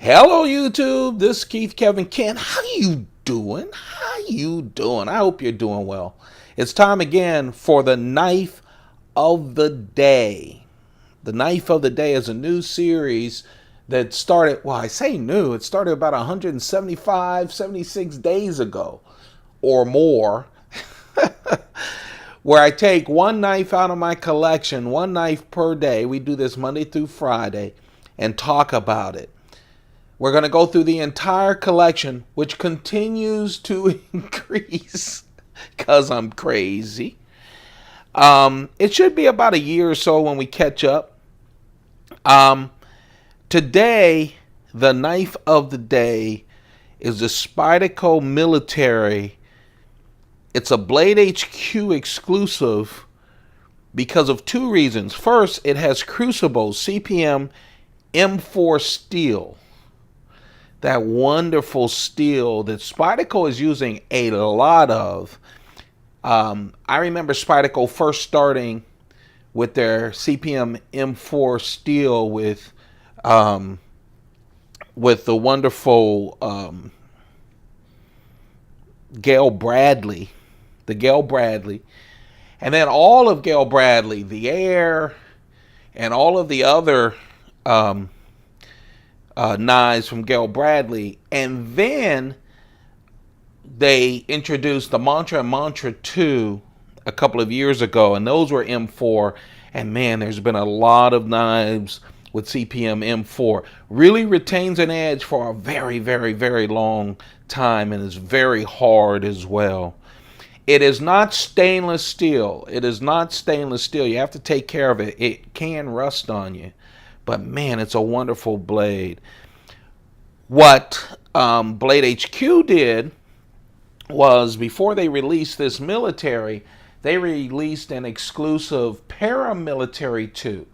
Hello YouTube, this is Keith Kevin Kent. How you doing? How you doing? I hope you're doing well. It's time again for the knife of the day. The knife of the day is a new series that started, well, I say new, it started about 175, 76 days ago or more, where I take one knife out of my collection, one knife per day. We do this Monday through Friday and talk about it. We're going to go through the entire collection, which continues to increase because I'm crazy. It should be about a year or so when we catch up. Um, Today, the knife of the day is the Spyderco Military. It's a Blade HQ exclusive because of two reasons. First, it has crucible CPM M4 steel. That wonderful steel that Spyderco is using a lot of. I remember Spyderco first starting with their CPM M4 steel with the wonderful Gail Bradley, the Gail Bradley, and then all of Gail Bradley, the Air, and all of the other knives from Gail Bradley, and then they introduced the Mantra and Mantra 2 a couple of years ago, and those were M4. And man, there's been a lot of knives with CPM M4. Really retains an edge for a very, very, very long time, and is very hard as well. It is not stainless steel. It is not stainless steel. You have to take care of it. It can rust on you. But man, it's a wonderful blade. What Blade HQ did was, before they released this military, they released an exclusive paramilitary 2.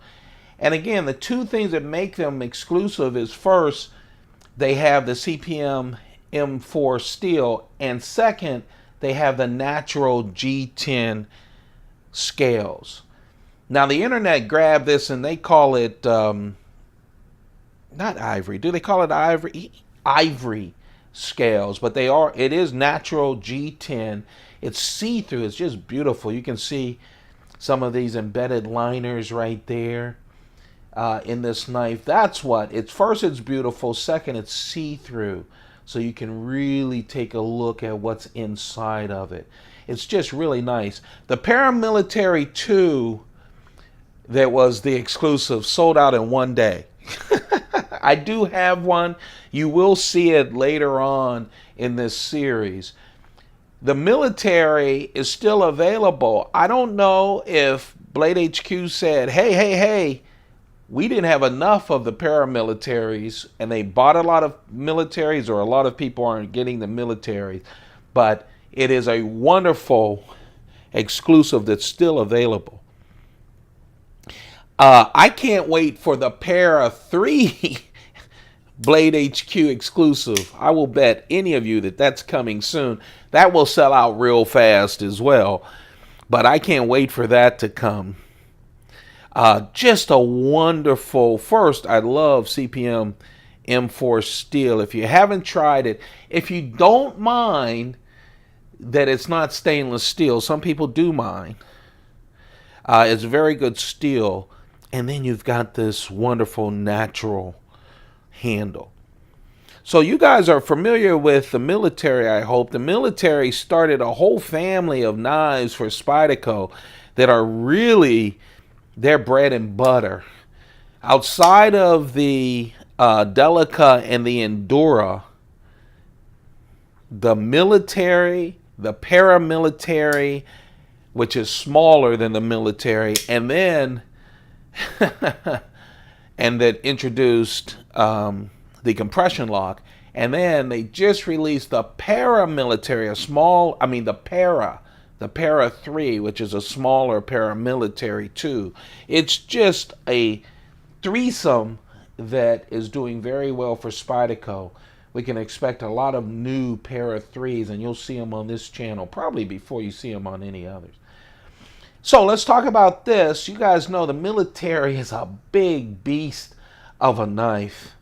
And again, the two things that make them exclusive is, first, they have the CPM M4 steel, and second, they have the natural G10 scales. Now, the internet grabbed this and they call it, not ivory. Do they call it ivory? Ivory scales, but it is natural G10. It's see-through. It's just beautiful. You can see some of these embedded liners right there in this knife. That's what it's. First, it's beautiful. Second, it's see-through, so you can really take a look at what's inside of it. It's just really nice. The paramilitary 2 that was the exclusive sold out in one day. I do have one. You will see it later on in this series. The military is still available. I don't know if Blade HQ said, hey, we didn't have enough of the paramilitaries, and they bought a lot of militaries, or a lot of people aren't getting the militaries. But it is a wonderful exclusive that's still available. I can't wait for the Para 3 Blade HQ exclusive. I will bet any of you that that's coming soon. That will sell out real fast as well. But I can't wait for that to come. Just a wonderful, first, I love CPM M4 steel. If you haven't tried it, if you don't mind that it's not stainless steel, some people do mind. It's very good steel. And then you've got this wonderful natural handle. So you guys are familiar with the military, I hope. The military started a whole family of knives for Spyderco that are really their bread and butter. Outside of the Delica and the Endura, the military, the paramilitary, which is smaller than the military, and then and that introduced the compression lock, and then they just released the paramilitary, the Para 3, which is a smaller paramilitary 2. It's just a threesome that is doing very well for Spyderco. We can expect a lot of new Para 3s, and you'll see them on this channel probably before you see them on any others. So let's talk about this. You guys know the military is a big beast of a knife.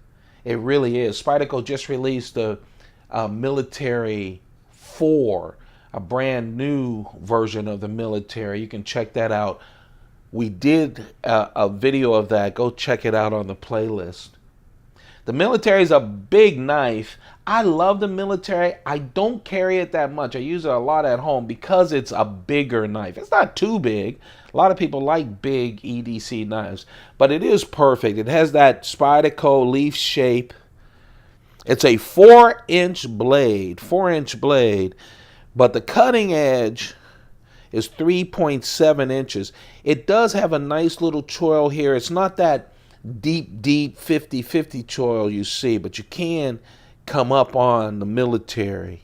It really is. Spyderco just released the Military 4, a brand new version of the Military. You can check that out. We did a video of that. Go check it out on the playlist. The Military is a big knife. I love the Military. I don't carry it that much. I use it a lot at home because it's a bigger knife. It's not too big. A lot of people like big EDC knives, but it is perfect. It has that Spyderco leaf shape. It's a 4-inch blade, but the cutting edge is 3.7 inches. It does have a nice little choil here. It's not that deep 50-50 choil you see, but you can come up on the Military.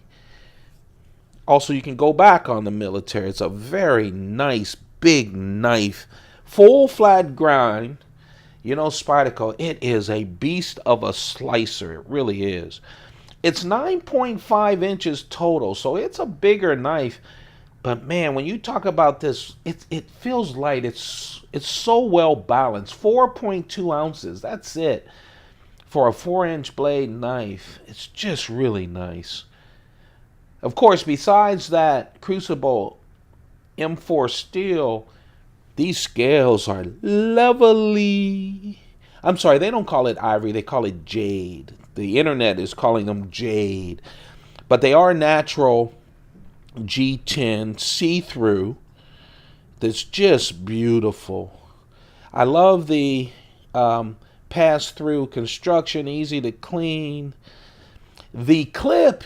Also, you can go back on the Military. It's a very nice big knife, full flat grind. You know, Spyderco, it is a beast of a slicer. It really is. It's 9.5 inches total, so it's a bigger knife. But man, when you talk about this, it feels light. It's so well balanced. 4.2 ounces. That's it for a 4-inch blade knife. It's just really nice. Of course, besides that Crucible M4 steel, these scales are lovely. I'm sorry, they don't call it ivory. They call it jade. The internet is calling them jade. But they are natural G10 see-through. That's just beautiful. I love the pass-through construction, easy to clean. The clip,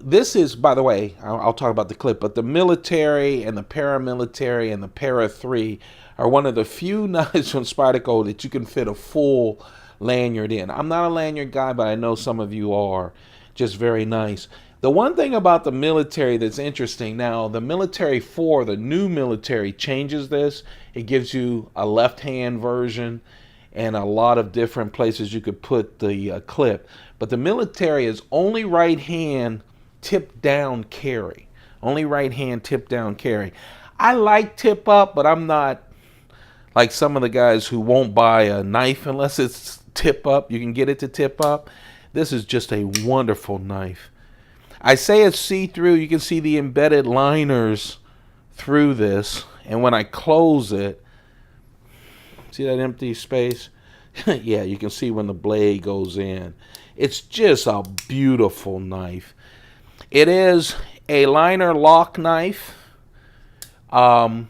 this is, by the way, I'll talk about the clip, but the Military and the Paramilitary and the Para 3 are one of the few knives from Spyderco that you can fit a full lanyard in. I'm not a lanyard guy, but I know some of you are. Just very nice. The one thing about the Military that's interesting, now the Military 4, the new Military, changes this. It gives you a left-hand version and a lot of different places you could put the clip. But the Military is only right-hand tip-down carry. Only right-hand tip-down carry. I like tip-up, but I'm not like some of the guys who won't buy a knife unless it's tip-up. You can get it to tip-up. This is just a wonderful knife. I say it's see-through. You can see the embedded liners through this. And when I close it, see that empty space? Yeah, you can see when the blade goes in. It's just a beautiful knife. It is a liner lock knife. Almost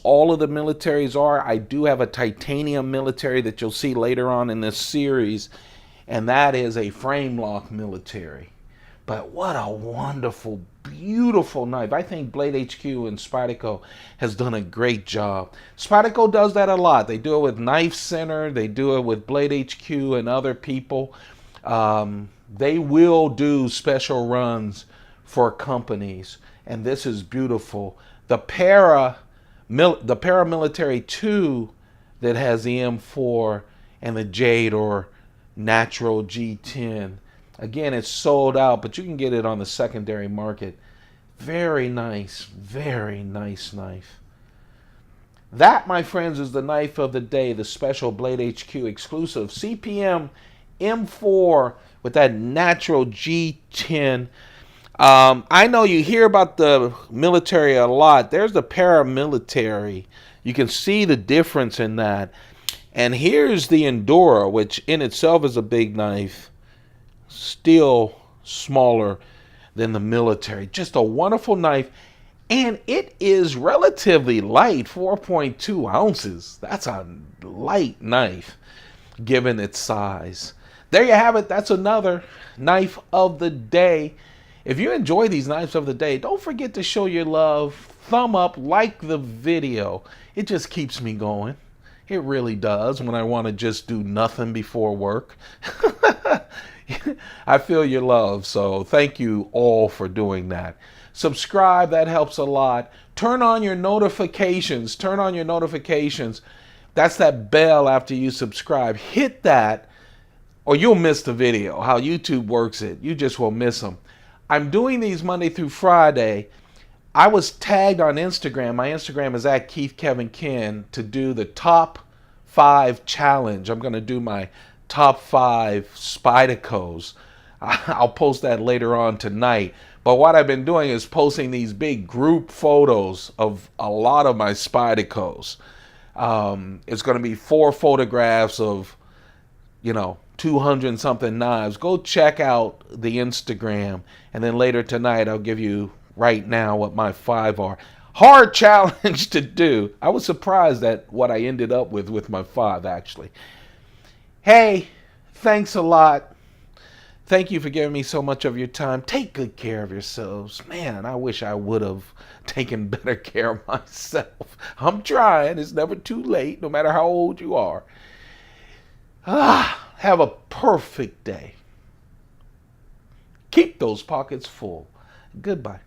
all of the Militaries are. I do have a titanium Military that you'll see later on in this series, and that is a frame lock Military. But what a wonderful, beautiful knife. I think Blade HQ and Spyderco has done a great job. Spyderco does that a lot. They do it with Knife Center. They do it with Blade HQ and other people. They will do special runs for companies, and this is beautiful. The Paramilitary 2 that has the M4 and the Jade or Natural G10. Again, it's sold out, but you can get it on the secondary market. Very nice knife. That, my friends, is the knife of the day, the special Blade HQ exclusive CPM M4 with that Natural G10. I know you hear about the Military a lot. There's the Paramilitary. You can see the difference in that. And here's the Endura, which in itself is a big knife. Still smaller than the Military. Just a wonderful knife, and it is relatively light, 4.2 ounces. That's a light knife given its size. There you have it. That's another knife of the day. If you enjoy these knives of the day, don't forget to show your love, thumb up, like the video. It just keeps me going. It really does when I want to just do nothing before work. I feel your love, so thank you all for doing that. Subscribe, that helps a lot. Turn on your notifications. That's that bell after you subscribe. Hit that or you'll miss the video. How YouTube works it. You just will miss them. I'm doing these Monday through Friday. I was tagged on Instagram. My Instagram is @KeithKevinKen to do the top 5 challenge. I'm going to do my top 5 Spydercos. I'll post that later on tonight. But what I've been doing is posting these big group photos of a lot of my Spydercos. It's going to be 4 photographs of, 200 something knives. Go check out the Instagram, and then later tonight I'll give you right now what my 5 are. Hard challenge to do. I was surprised at what I ended up with my 5, actually. Hey, thanks a lot. Thank you for giving me so much of your time. Take good care of yourselves. Man, I wish I would have taken better care of myself. I'm trying. It's never too late, no matter how old you are. Have a perfect day. Keep those pockets full. Goodbye.